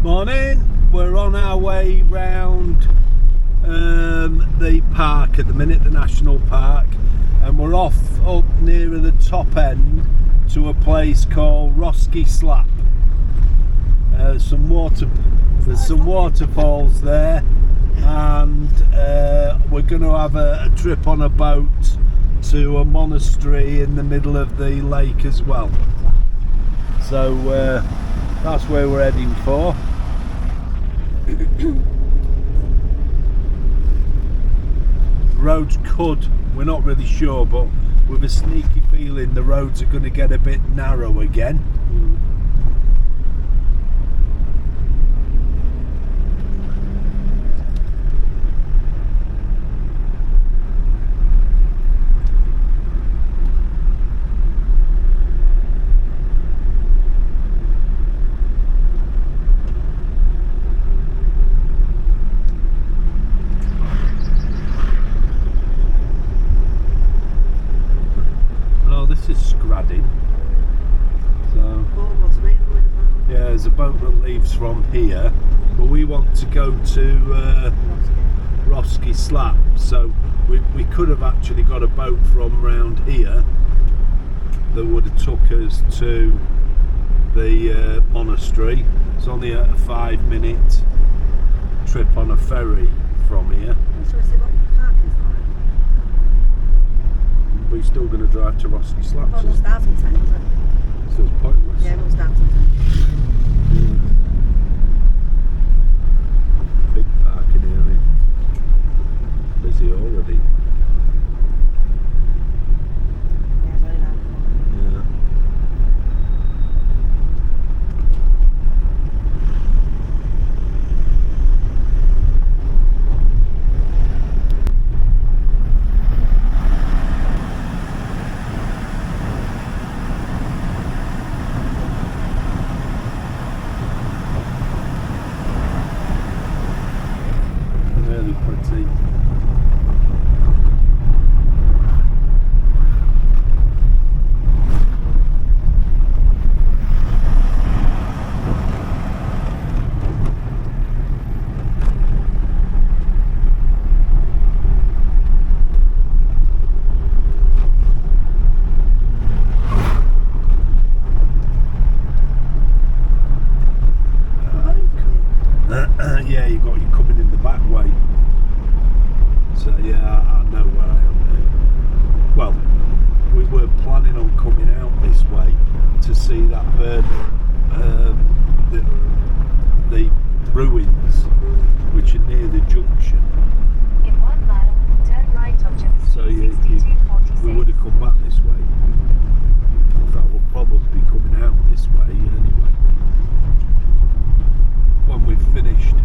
Morning, we're on our way round the park at the minute, the national park, and we're off up nearer the top end to a place called Roski Slap. There's some waterfalls there, and we're going to have a trip on a boat to a monastery in the middle of the lake as well. So that's where we're heading for. Roads we're not really sure, but with a sneaky feeling the roads are going to get a bit narrow again. There's a boat that leaves from here, but we want to go to Roski Slap, so we could have actually got a boat from round here that would have took us to the monastery. It's only a 5-minute trip on a ferry from here. We're still going to drive to Roski Slap. Oh, it's starting time, was it? So it's pointless. Yeah, it starting time. Big parking area. Busy already. Yeah, very nice. Yeah. Yeah, you coming in the back way. So yeah, I know where I am now. Well, we were planning on coming out this way to see that the ruins, which are near the junction. In 1 mile, turn right onto So we 6246. would have come back this way. In fact, we'll probably be coming out this way anyway when we've finished.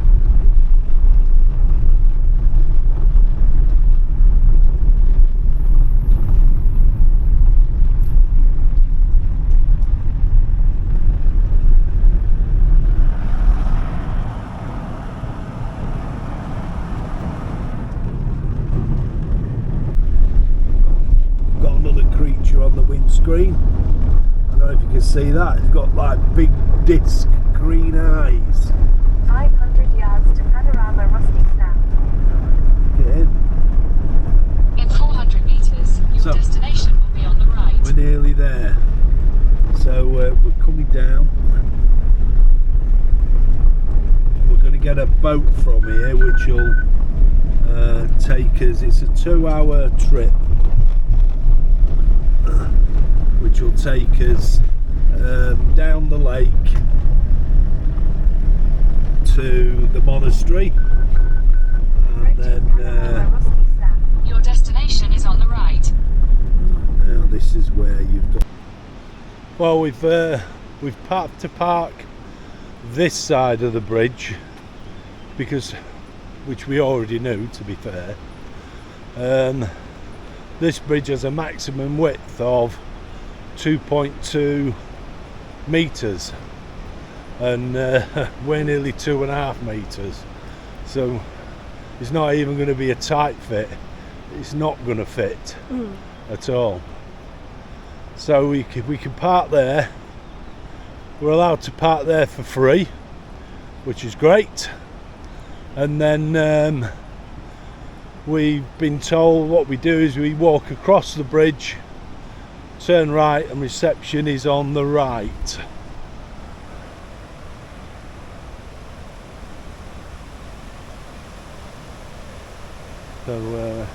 Got another creature on the windscreen. I don't know if you can see that. It's got like big disc green eyes. 500 yards to Panorama Roski Snap. Get in. In 400 meters, your So- destination will be on the right. We're nearly there. So we're coming down. We're going to get a boat from here, which will take us. It's a 2-hour trip, which will take us down the lake to the monastery, and then Roski Snap. Your destination is on the right. now this is where you've got. Well, we've had to park this side of the bridge because, which we already knew, to be fair. This bridge has a maximum width of 2.2 meters, and we're nearly 2.5 meters, so it's not even going to be a tight fit. It's not going to fit at all. So we can park there. We're allowed to park there for free, which is great. And then we've been told what we do is we walk across the bridge, turn right, and reception is on the right. So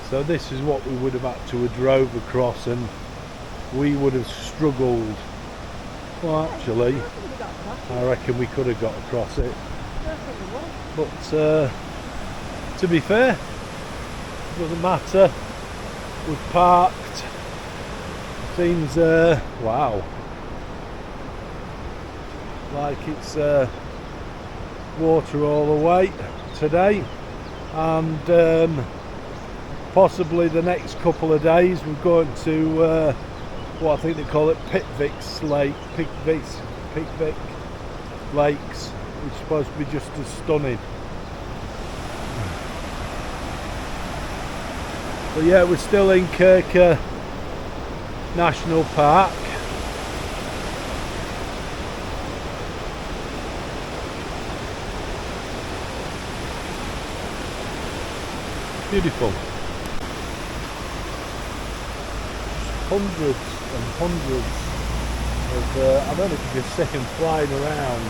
so this is what we would have had to have drove across, and we would have struggled. Well, actually, I reckon we could have got across it. But to be fair, it doesn't matter. We've parked. Seems wow, like it's water all the way today, and possibly the next couple of days we're going to what I think they call it Pickvick Lakes, which is supposed to be just as stunning. But yeah, we're still in Krka National Park. Beautiful. Hundreds and hundreds of, I don't know if you can see them flying around.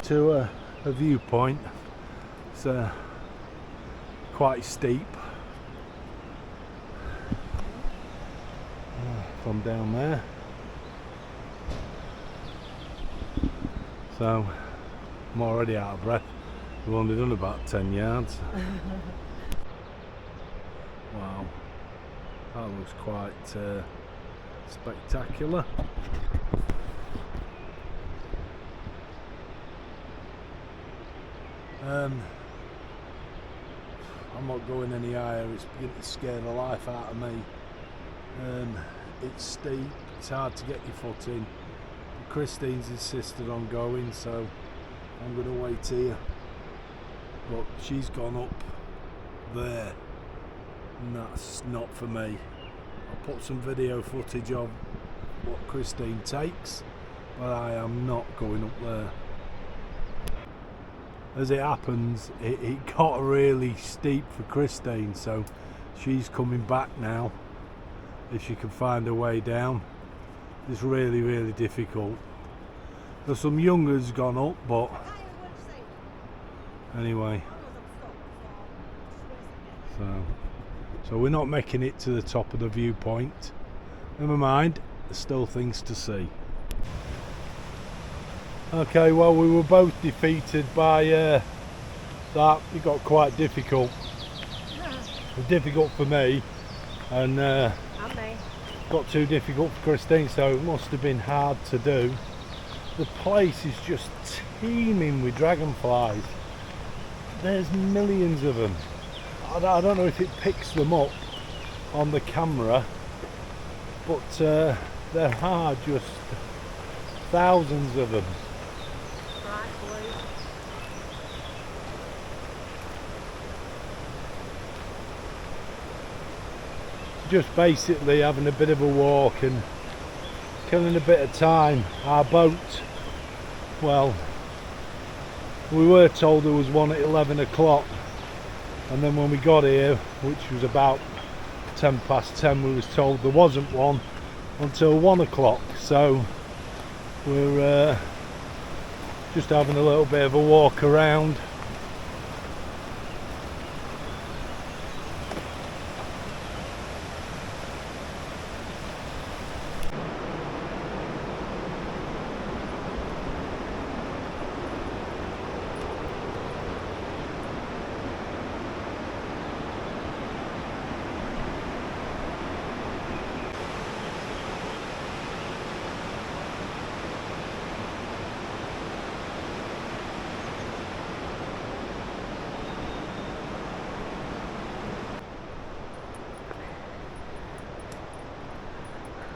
To a viewpoint. It's quite steep from down there, so I'm already out of breath. We've only done about 10 yards. Wow, that looks quite spectacular. I'm not going any higher, it's beginning to scare the life out of me. It's steep, it's hard to get your foot in. Christine's insisted on going, so I'm going to wait here. But she's gone up there, and that's not for me. I'll put some video footage of what Christine takes, but I am not going up there. As it happens, it got really steep for Christine, so she's coming back now if she can find her way down. It's really, really difficult. There's some youngers gone up, but anyway, so we're not making it to the top of the viewpoint. Never mind, there's still things to see. Okay, well, we were both defeated by that. It got quite difficult. It was difficult for me, and got too difficult for Christine, so it must have been hard to do. The place is just teeming with dragonflies. There's millions of them. I don't know if it picks them up on the camera, but there are just thousands of them. Just basically having a bit of a walk and killing a bit of time. Our boat, well, we were told there was one at 11 o'clock, and then when we got here, which was about 10 past 10, we was told there wasn't one until 1 o'clock. So we're just having a little bit of a walk around.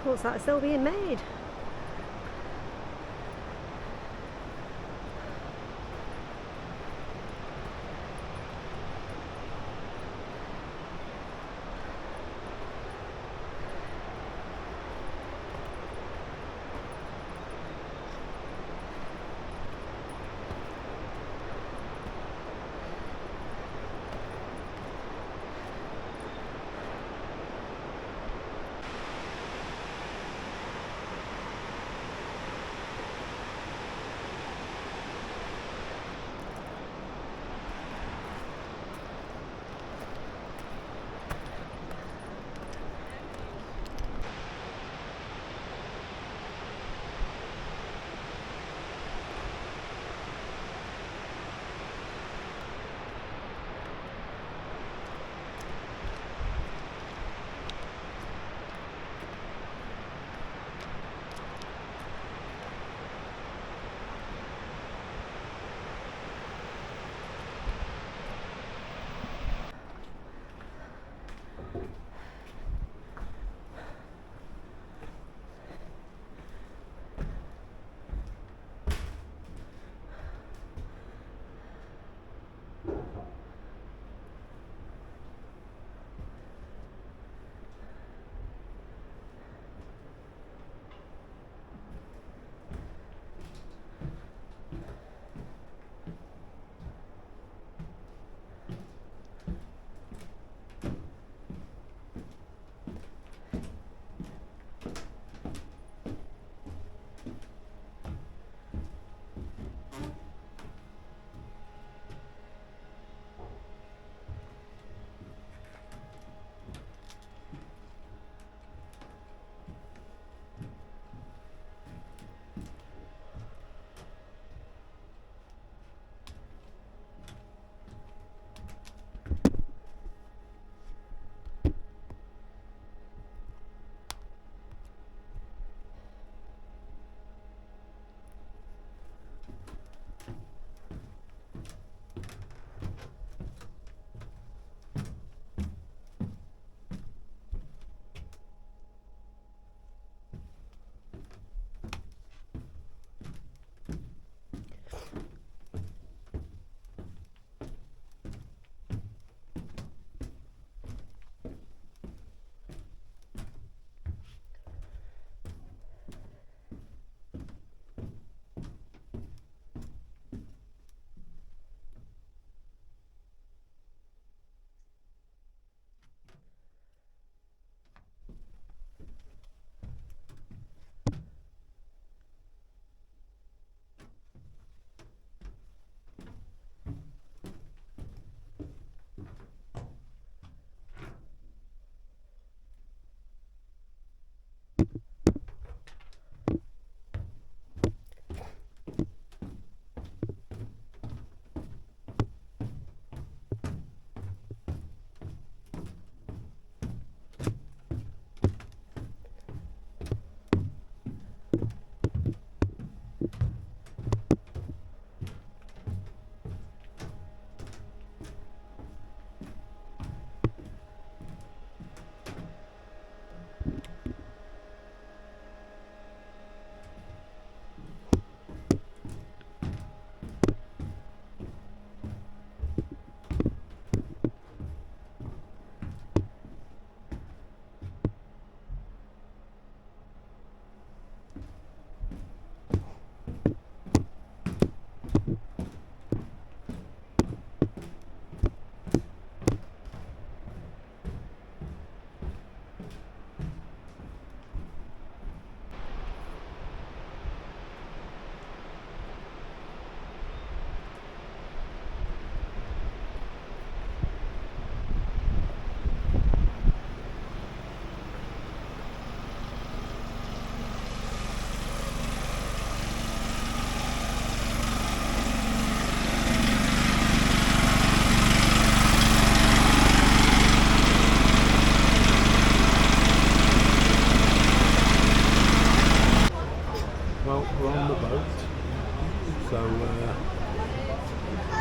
looks like it's still being made.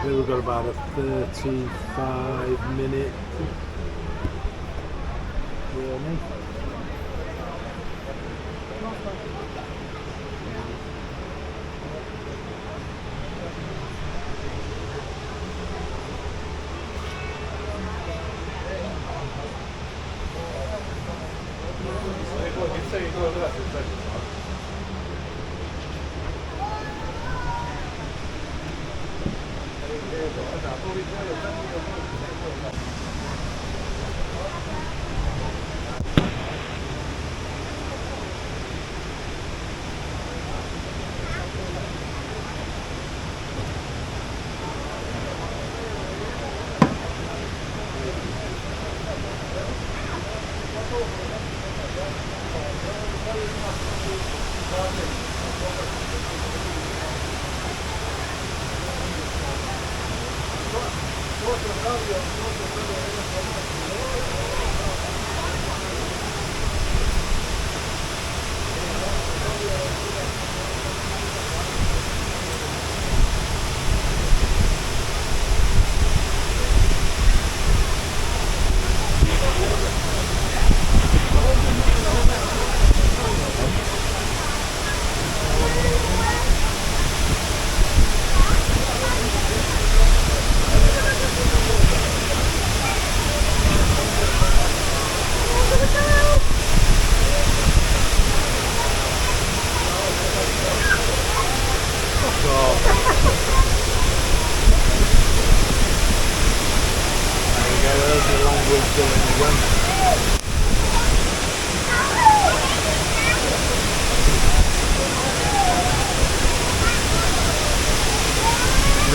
We've got about a 35-minute journey. We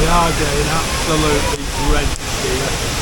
are getting absolutely drenched here.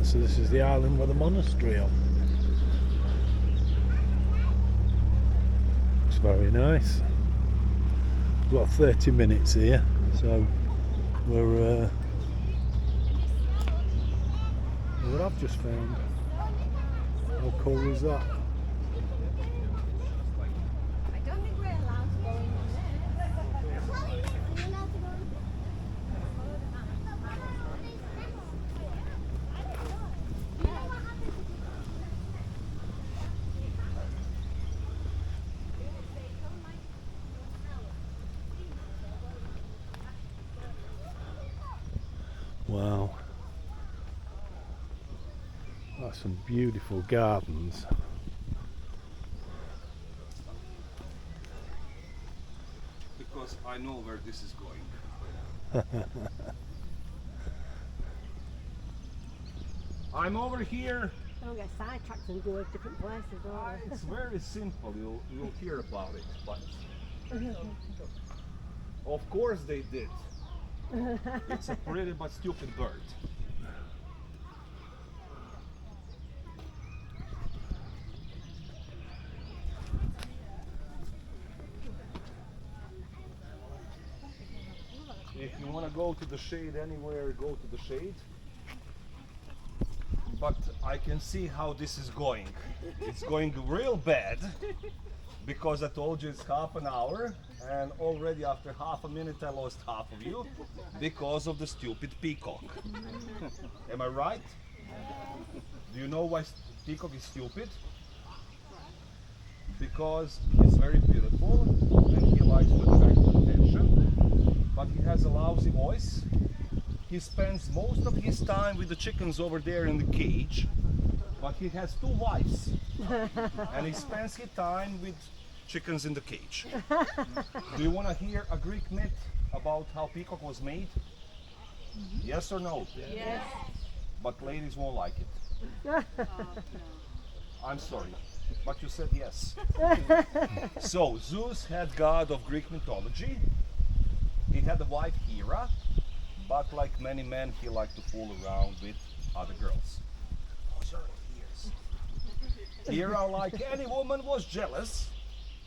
Right, so this is the island with the monastery on. It's very nice. We've got 30 minutes here, so we're what I've just found. How cool is that? I don't think we're allowed to go in there. Are you allowed to go in? Wow. That's some beautiful gardens. Because I know where this is going. I'm over here. Don't get sidetracked and go to different places, don't It's very simple. You'll hear about it, but of course they did. It's a pretty but stupid bird. If you want to go to the shade anywhere, go to the shade. But I can see how this is going. It's going real bad because I told you it's half an hour, and already after half a minute I lost half of you because of the stupid peacock. Am I right? Do you know why peacock is stupid? Because he's very beautiful and he likes to attract attention, but he has a lousy voice. He spends most of his time with the chickens over there in the cage, but he has 2 wives and he spends his time with chickens in the cage. Do you want to hear a Greek myth about how peacock was made? Yes or no? Yes. But ladies won't like it. I'm sorry, but you said yes. So Zeus had god of Greek mythology. He had a wife Hera, but like many men, he liked to fool around with other girls. Those are ears. Hera, like any woman, was jealous,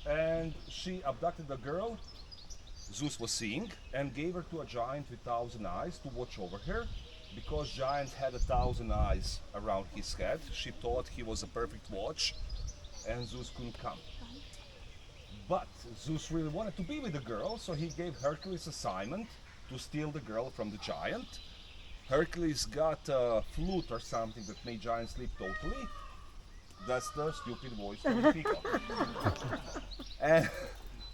and she abducted a girl Zeus was seeing and gave her to a giant with 1,000 eyes to watch over her. Because giant had 1,000 eyes around his head, she thought he was a perfect watch, and Zeus couldn't come. But Zeus really wanted to be with the girl, so he gave Hercules assignment to steal the girl from the giant. Hercules got a flute or something that made giant sleep totally. That's the stupid voice of the peacock. And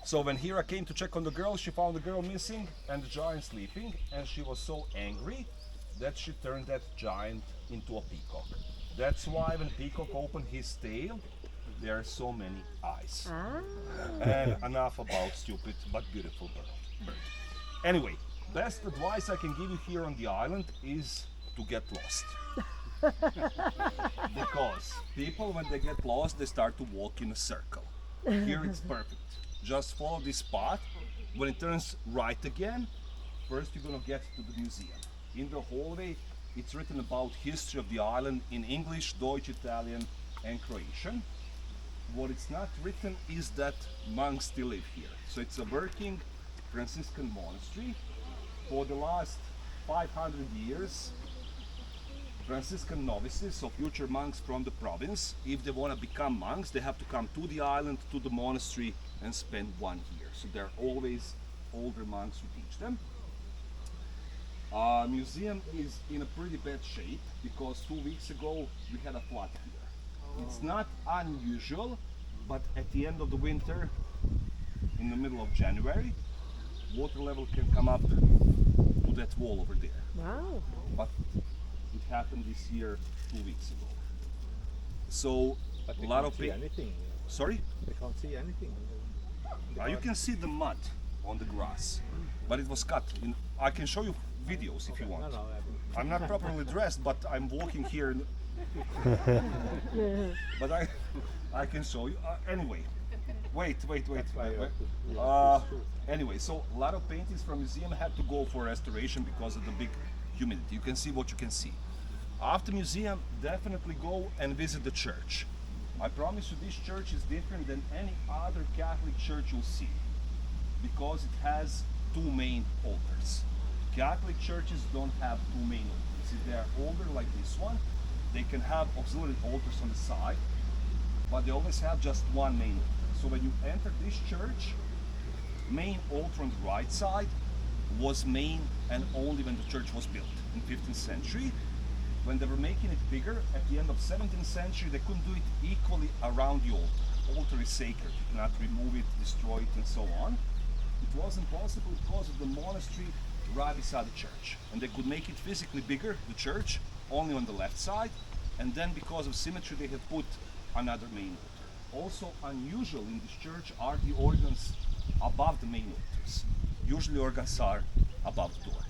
so when Hera came to check on the girl, she found the girl missing and the giant sleeping, and she was so angry that she turned that giant into a peacock. That's why when peacock opened his tail, there are so many eyes. And enough about stupid but beautiful bird. Anyway, best advice I can give you here on the island is to get lost. Because people, when they get lost, they start to walk in a circle. Here it's perfect. Just follow this path. When it turns right again, first you're gonna get to the museum. In the hallway, it's written about history of the island in English, Deutsch, Italian, and Croatian. What it's not written is that monks still live here. So it's a working Franciscan monastery. For the last 500 years, Franciscan novices, so future monks from the province, if they want to become monks, they have to come to the island, to the monastery, and spend 1 year. So there are always older monks who teach them. Museum is in a pretty bad shape because 2 weeks ago we had a flood here. It's not unusual, but at the end of the winter, in the middle of January, water level can come up to that wall over there. Wow. But it happened this year 2 weeks ago. So a lot of people. Anything. Sorry? They can't see anything. You can see the mud on the grass, but it was cut. I can show you videos if you want. No, I'm not properly dressed, but I'm walking here. But I can show you. Anyway, wait. Anyway, so a lot of paintings from museum had to go for restoration because of the big humidity. You can see what you can see. After museum, definitely go and visit the church. I promise you, this church is different than any other Catholic church you'll see, because it has two main altars. Catholic churches don't have two main altars. If they are older like this one, they can have auxiliary altars on the side, but they always have just one main altar. So when you enter this church, main altar on the right side was main and only when the church was built in 15th century. When they were making it bigger at the end of 17th century, they couldn't do it equally around the altar. Altar is sacred, you cannot remove it, destroy it, and so on. It wasn't possible because of the monastery right beside the church, and they could make it physically bigger, the church, only on the left side, and then because of symmetry they have put another main altar. Also unusual in this church are the organs above the main altars. Usually organs are above the door.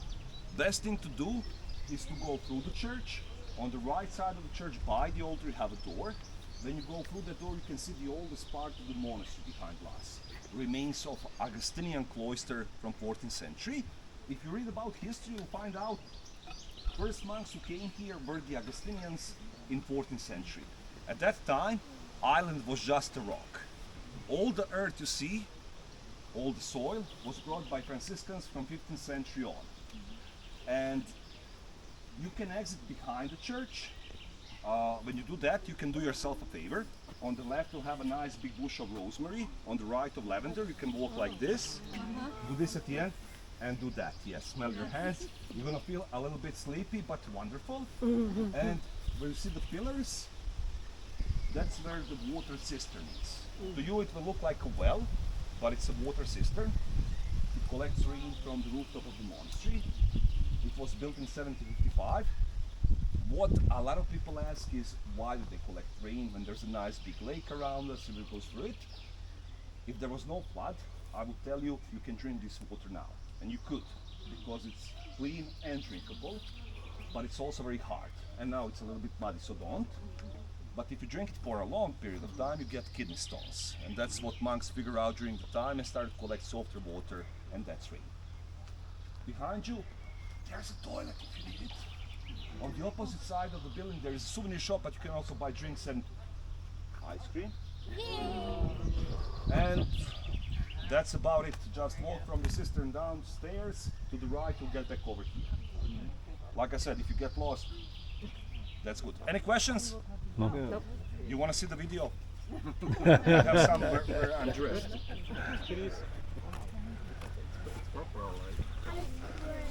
Best thing to do is to go through the church. On the right side of the church by the altar you have a door. When you go through the door you can see the oldest part of the monastery behind glass. Remains of Augustinian cloister from 14th century. If you read about history you'll find out first monks who came here were the Augustinians in 14th century. At that time, island was just a rock. All the earth you see, all the soil, was brought by Franciscans from 15th century on. And you can exit behind the church. When you do that, you can do yourself a favor. On the left, you'll have a nice big bush of rosemary. On the right of lavender, you can walk like this. Do this at the end and do that. Yes, smell your hands. You're gonna feel a little bit sleepy, but wonderful. And where you see the pillars, that's where the water cistern is. To you, it will look like a well, but it's a water cistern. It collects rain from the rooftop of the monastery. It was built in 1755. What a lot of people ask is, why do they collect rain when there's a nice big lake around us and it goes through it? If there was no flood, I would tell you, you can drink this water now. And you could, because it's clean and drinkable, but it's also very hard. And now it's a little bit muddy, so don't. But if you drink it for a long period of time, you get kidney stones. And that's what monks figure out during the time and started to collect softer water, and that's rain. Behind you, there's a toilet if you need it. On the opposite side of the building there is a souvenir shop, but you can also buy drinks and ice cream. And that's about it. Just walk from the cistern downstairs to the right, you'll get back over here. Like I said, if you get lost, that's good. Any questions? No. Nope. You want to see the video? I have some where I'm dressed.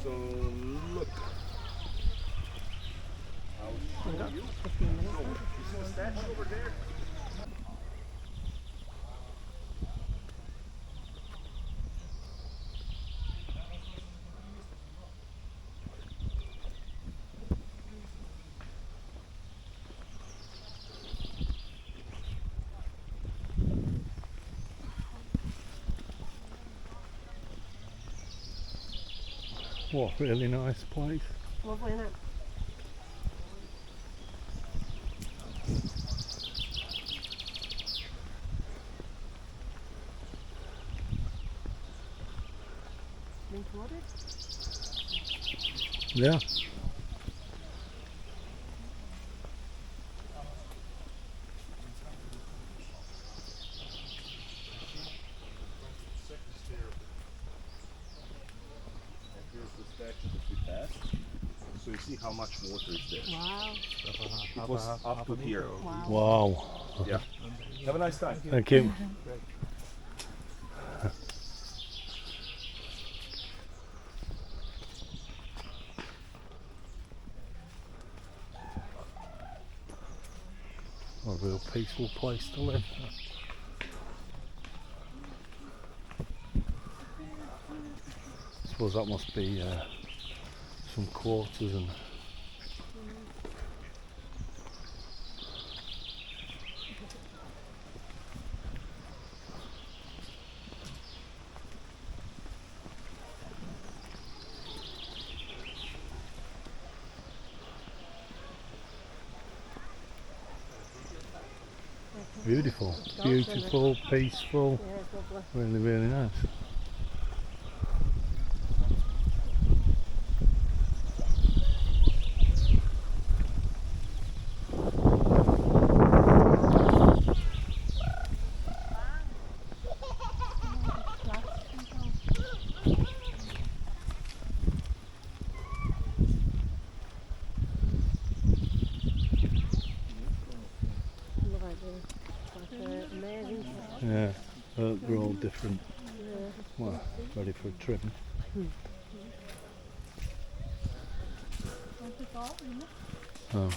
So look. I'll show you. So, you see the statue over there? What a really nice place. Lovely, isn't it? Been flooded? Yeah. So you see how much water is there. Wow. It was up to here. Wow. Yeah. Have a nice time. Thank you. A real peaceful place to live. I suppose that must be some quarters and beautiful, beautiful, peaceful, Yeah, it's lovely. really, really nice. Amazing. Yeah, they're all different. Well, ready for a trim. Oh,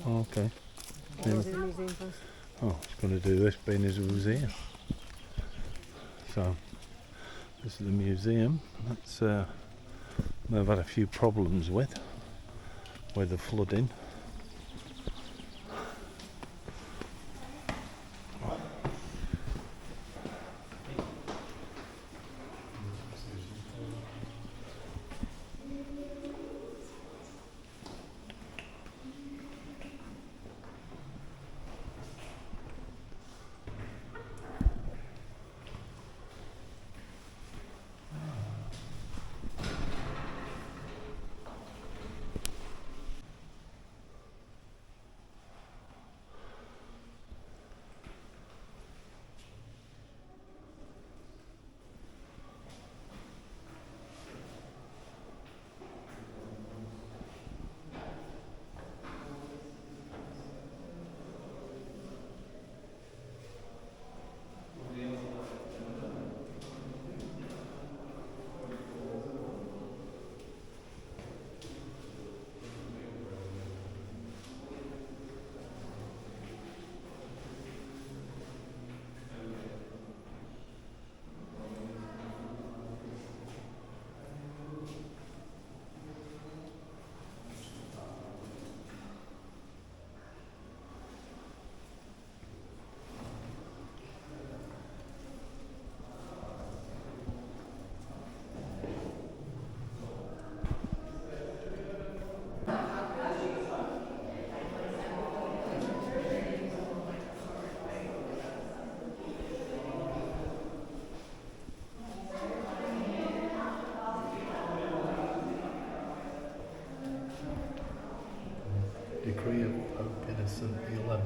okay. Oh, he's going to do this being his museum. So, this is the museum. That's they've had a few problems with the flooding. Decree of Pope Innocent XI.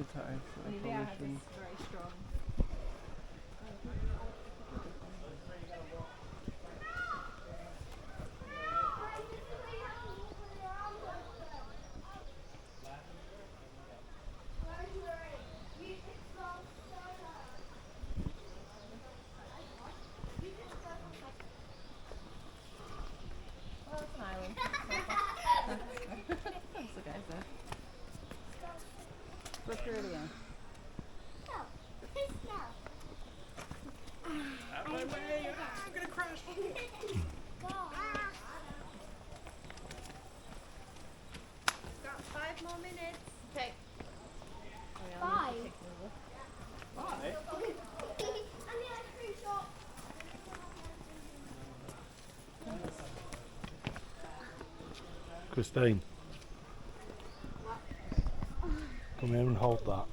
with her, so I Olivia probably has shouldn't. this very strong. Well, it's an island. That's okay, so. Look through it again. Out my way! I'm gonna crash! Got 5 more minutes. Okay. 5. Bye! Christine, come here and hold that.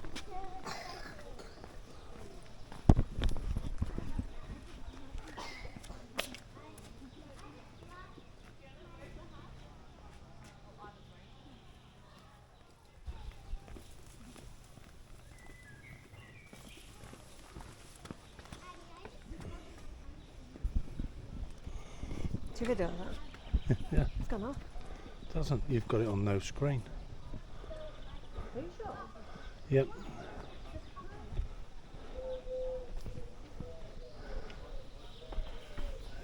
Is your video on that? Yeah. It's gone off. Doesn't, you've got it on no screen. Are you sure? Yep.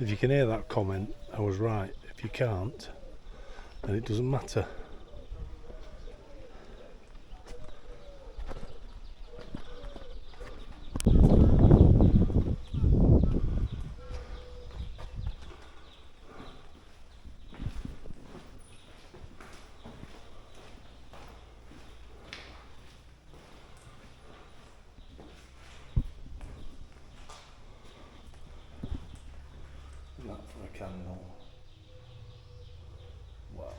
If you can hear that comment, I was right. If you can't, then it doesn't matter. Not for a candle. Wow.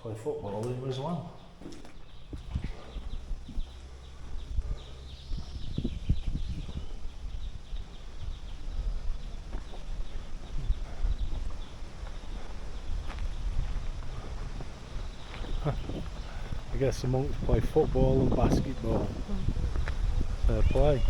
Play football here as well. I guess the monks play football and basketball. Fair play.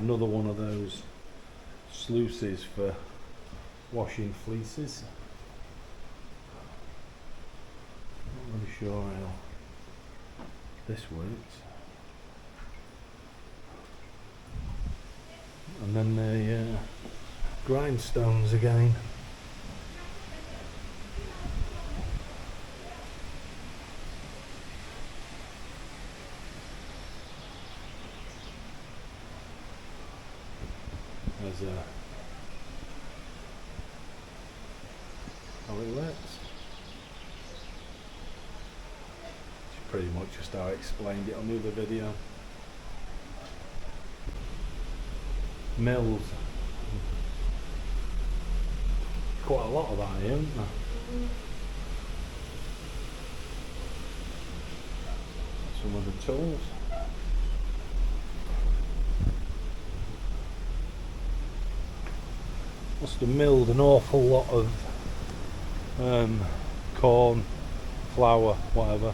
Another one of those sluices for washing fleeces. Not really sure how this works. And then the grindstones again. There's how it works. It's pretty much just how I explained it on the other video. Mills. Quite a lot of that here, isn't there? Some of the tools. Must have milled an awful lot of corn, flour, whatever.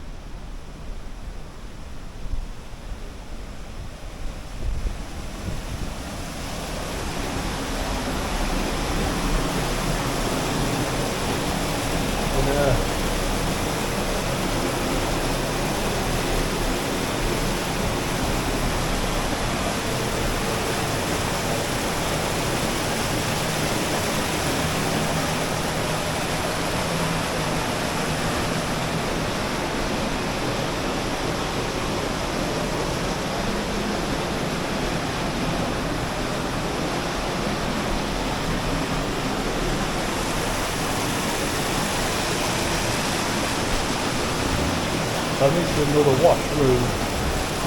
So this is another washroom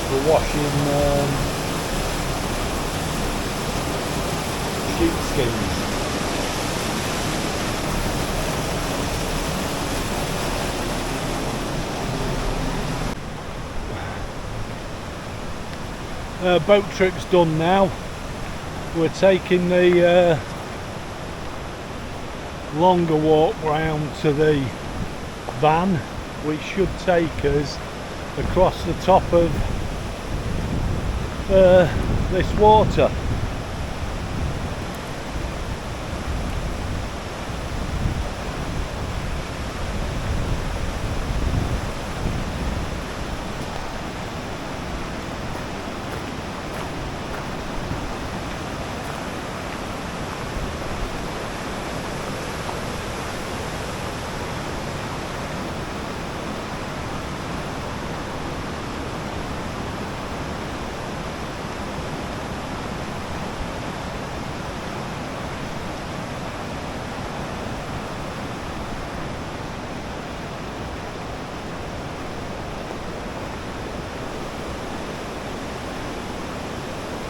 for washing sheepskins. Boat trip's done now. We're taking the longer walk round to the van, which should take us across the top of this water.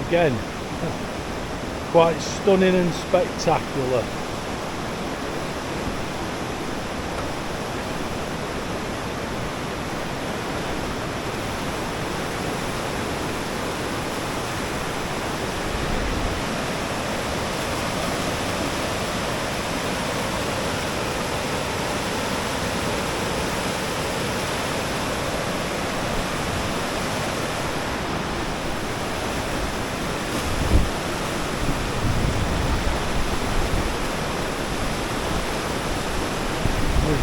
Again, quite stunning and spectacular.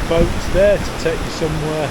Boats there to take you somewhere.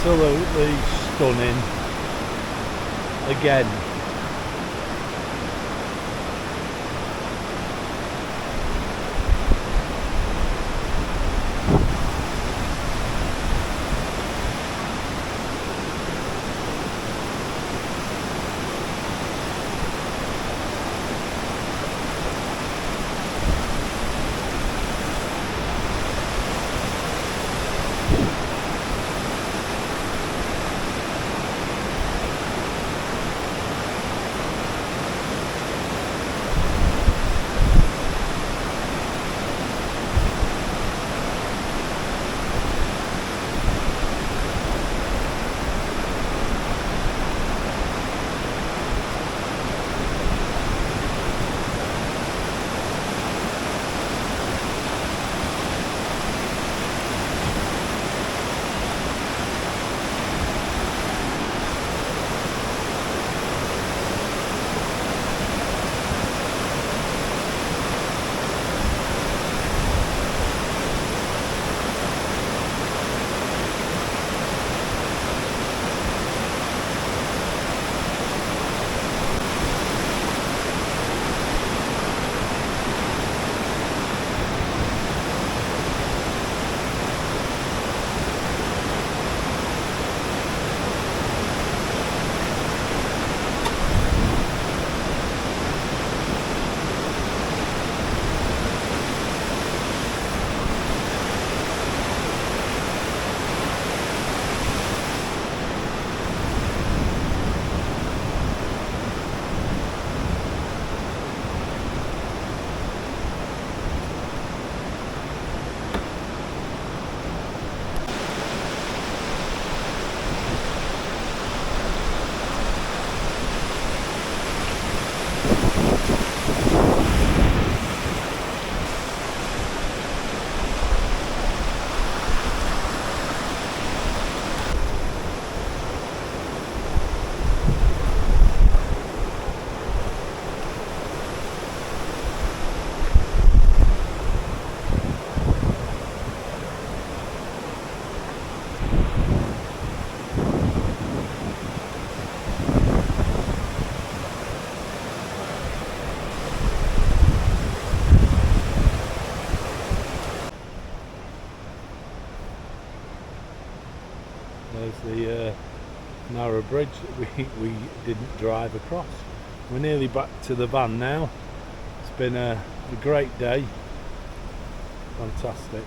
Absolutely stunning again. the narrow bridge that we didn't drive across. We're nearly back to the van now. It's been a great day. Fantastic.